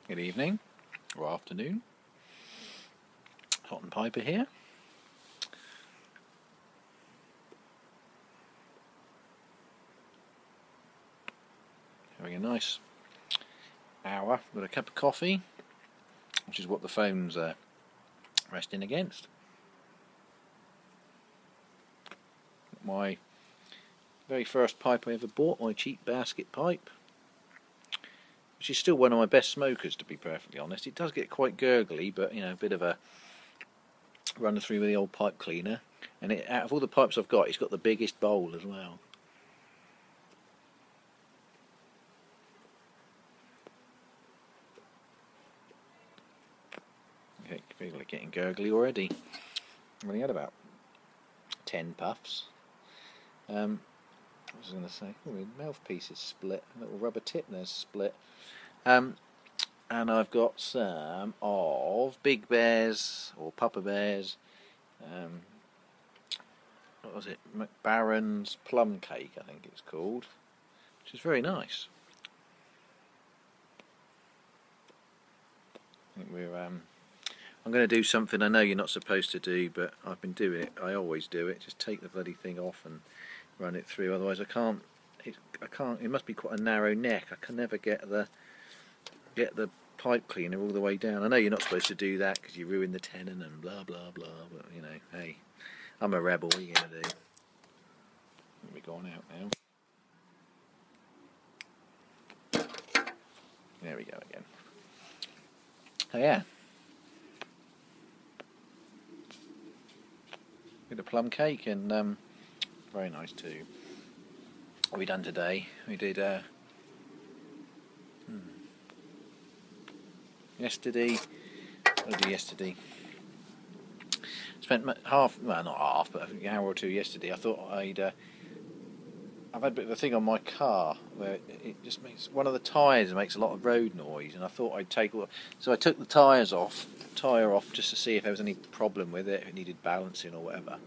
Good evening, or afternoon. Hot and Piper here. Having a nice hour with a cup of coffee, which is what the phone's resting against. My very first pipe I ever bought, my cheap basket pipe, which is still one of my best smokers, to be perfectly honest. It does get quite gurgly, but you know, a bit of a run through with the old pipe cleaner. And out of all the pipes I've got, it's got the biggest bowl as well. Okay, I feel like getting gurgly already. I've only had about 10 puffs. What was I going to say? Oh, my mouthpiece is split. A little rubber tip there's split. And I've got some of Big Bear's or Papa Bear's. What was it? McBaron's plum cake, I think it's called, which is very nice. I think I'm going to do something I know you're not supposed to do, but I've been doing it. I always do it. Just take the bloody thing off and run it through. Otherwise, I can't. It must be quite a narrow neck. I can never get the pipe cleaner all the way down. I know you're not supposed to do that because you ruin the tenon and blah blah blah. But you know, hey, I'm a rebel. What are you going to do? We're going out now. There we go again. Oh yeah. Bit of plum cake and very nice too. What we done today? We did yesterday. What did I do yesterday? Spent not half, but an hour or two yesterday. I thought I've had a bit of a thing on my car where it just makes one of the tyres makes a lot of road noise, and I thought I'd so I took the tyre off just to see if there was any problem with it, if it needed balancing or whatever.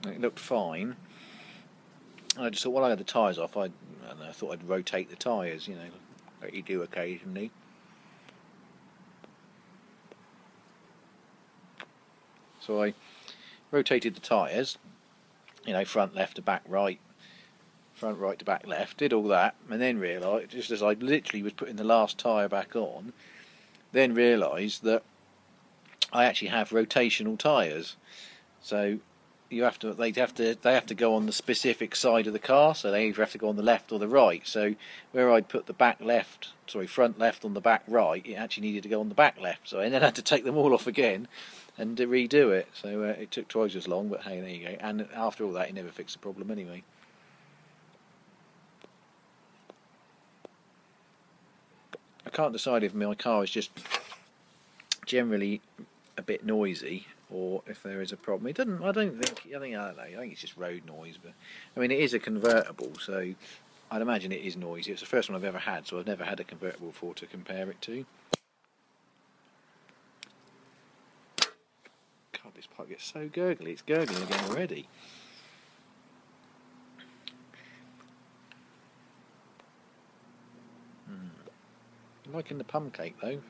It looked fine. I just thought, while I had the tyres off, I thought I'd rotate the tyres, you know, like you do occasionally. So I rotated the tyres, you know, front left to back right, front right to back left, did all that, and then realised, just as I literally was putting the last tyre back on, then realised that I actually have rotational tyres. So they have to go on the specific side of the car, so they either have to go on the left or the right. So where I'd put the front left on the back right, it actually needed to go on the back left. So I then had to take them all off again and redo it. So it took twice as long, but hey, there you go. And after all that, it never fixed the problem anyway. I can't decide if my car is just generally a bit noisy or if there is a problem. I don't know. I think it's just road noise, but I mean, it is a convertible, so I'd imagine it is noisy. It's the first one I've ever had, so I've never had a convertible before to compare it to. God, this pipe gets so gurgly. It's gurgling again already. I'm liking the plum cake though.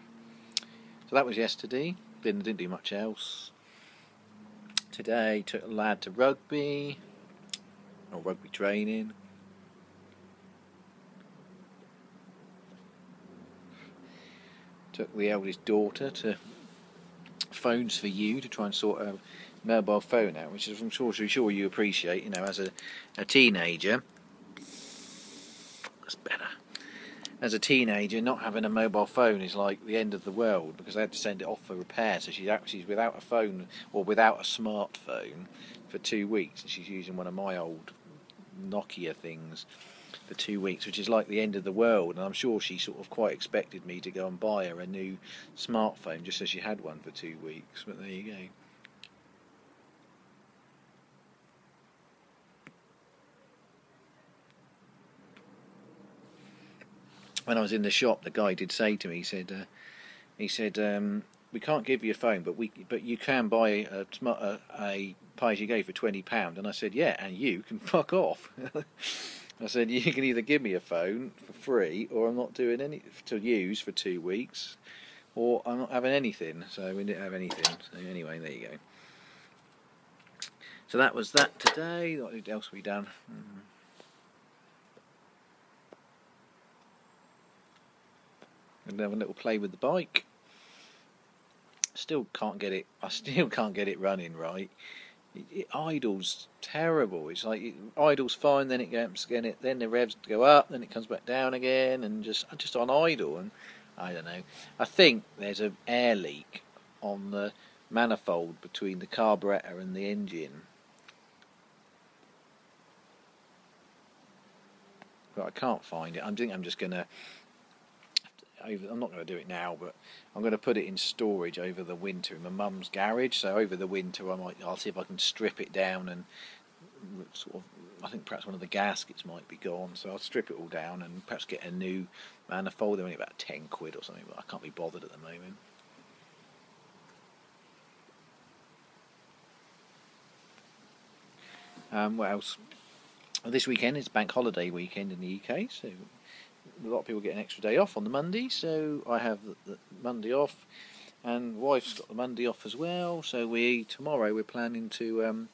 So that was yesterday. Didn't do much else. Today took a lad to rugby training. Took the eldest daughter to Phones for You to try and sort a mobile phone out, which is, I'm sure you appreciate. You know, as a teenager, that's better. As a teenager, not having a mobile phone is like the end of the world, because I had to send it off for repair. So she's without a phone or without a smartphone for 2 weeks, and she's using one of my old Nokia things for 2 weeks, which is like the end of the world. And I'm sure she sort of quite expected me to go and buy her a new smartphone just so she had one for 2 weeks. But there you go. When I was in the shop, the guy did say to me, he said, we can't give you a phone, but you can buy a pay-as-you-go for £20. And I said, yeah, and you can fuck off. I said, you can either give me a phone for free, or I'm not doing any to use for 2 weeks, or I'm not having anything. So we didn't have anything. So anyway, there you go. So that was that today. What else have we done? And have a little play with the bike. Still can't get it. I still can't get it running right. It idles terrible. It's like it idles fine, then it goes again. Then the revs go up, then it comes back down again, and just on idle. And I don't know. I think there's an air leak on the manifold between the carburettor and the engine. But I can't find it. I think I'm just gonna. I'm not going to do it now, but I'm going to put it in storage over the winter in my mum's garage. So over the winter, I'll see if I can strip it down and sort of. I think perhaps one of the gaskets might be gone, so I'll strip it all down and perhaps get a new manifold. They're only about £10 or something, but I can't be bothered at the moment. What else? Well, this weekend is bank holiday weekend in the UK, so a lot of people get an extra day off on the Monday, so I have the Monday off, and wife's got the Monday off as well. So tomorrow we're planning to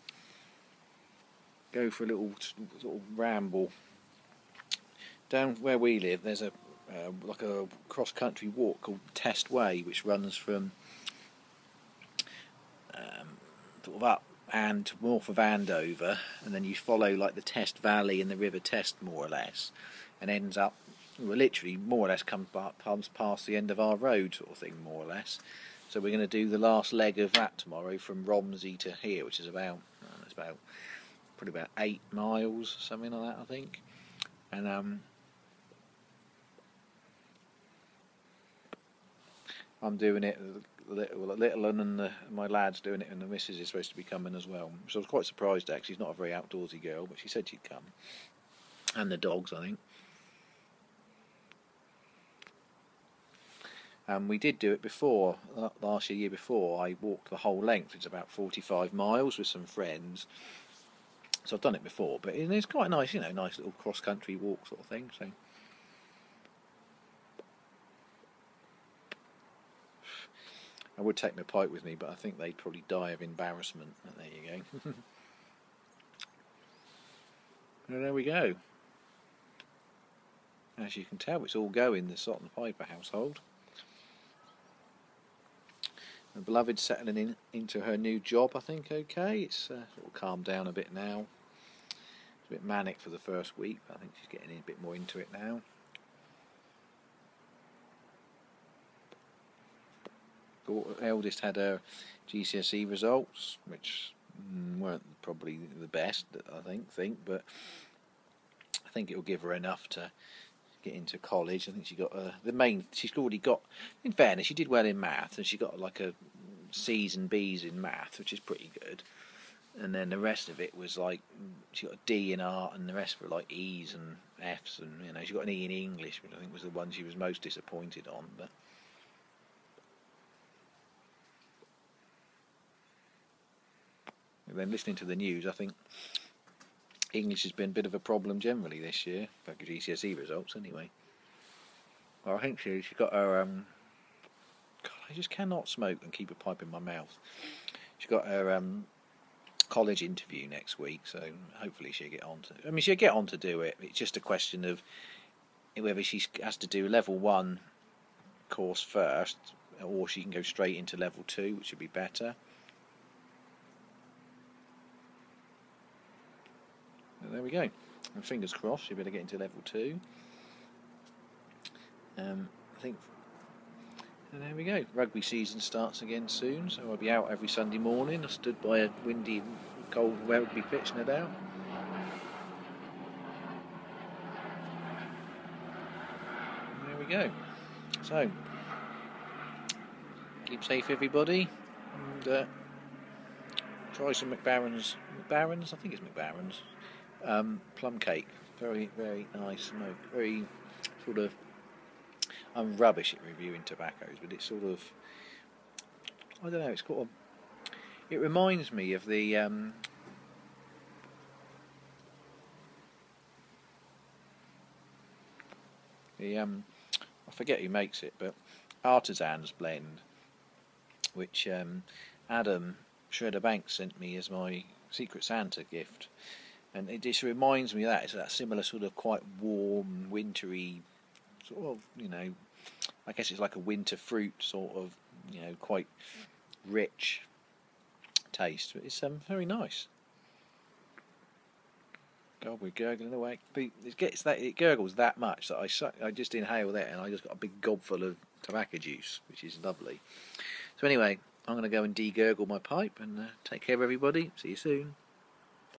go for a little sort of ramble down where we live. There's like a cross country walk called Test Way, which runs from sort of up and north of Andover, and then you follow like the Test Valley and the River Test more or less, and ends up. Well, literally, more or less comes past the end of our road, sort of thing, more or less. So we're going to do the last leg of that tomorrow from Romsey to here, which is probably about 8 miles, something like that, I think. And I'm doing it a little, and my lad's doing it, and the missus is supposed to be coming as well. So I was quite surprised actually. She's not a very outdoorsy girl, but she said she'd come, and the dogs, I think. We did do it before, last year before. I walked the whole length. It's about 45 miles with some friends. So I've done it before, but it's quite nice, nice little cross-country walk sort of thing. So I would take my pipe with me, but I think they'd probably die of embarrassment. But there you go. And there we go. As you can tell, it's all go in the Salt and Piper household. The beloved's settling into her new job, I think, okay. It's sort of calmed down a bit now. It's a bit manic for the first week, but I think she's getting a bit more into it now. The eldest had her GCSE results, which weren't probably the best, I think, but I think it will give her enough to get into college. I think she got she's already got, in fairness, she did well in math, and she got like a C's and B's in math, which is pretty good. And then the rest of it was like she got a D in art, and the rest were like E's and F's, and she got an E in English, which I think was the one she was most disappointed on. But then listening to the news, I think English has been a bit of a problem generally this year, for GCSE results anyway. Well, I think she got her, God, I just cannot smoke and keep a pipe in my mouth. She got her college interview next week, so hopefully she'll get on to, she'll get on to do it. It's just a question of whether she has to do level 1 course first, or she can go straight into level 2, which would be better. There we go. And fingers crossed, you better get into level 2. I think. And there we go. Rugby season starts again soon, so I'll be out every Sunday morning. I stood by a windy, cold rugby pitch, no doubt. And there we go. So, keep safe, everybody, and try some McBaron's. McBaron's? I think it's McBaron's. Plum cake, very, very nice, very sort of. I'm rubbish at reviewing tobaccos, but it's sort of, I don't know. It's got it reminds me of the I forget who makes it, but Artisan's blend, which Adam Shredder Banks sent me as my Secret Santa gift, and it just reminds me of that. It's that similar sort of quite warm, wintry sort of, I guess it's like a winter fruit sort of, quite rich taste. But it's very nice. God, we're gurgling away. It gurgles that much that I just inhale that and I just got a big gob full of tobacco juice, which is lovely. So anyway, I'm going to go and de-gurgle my pipe and take care of everybody. See you soon.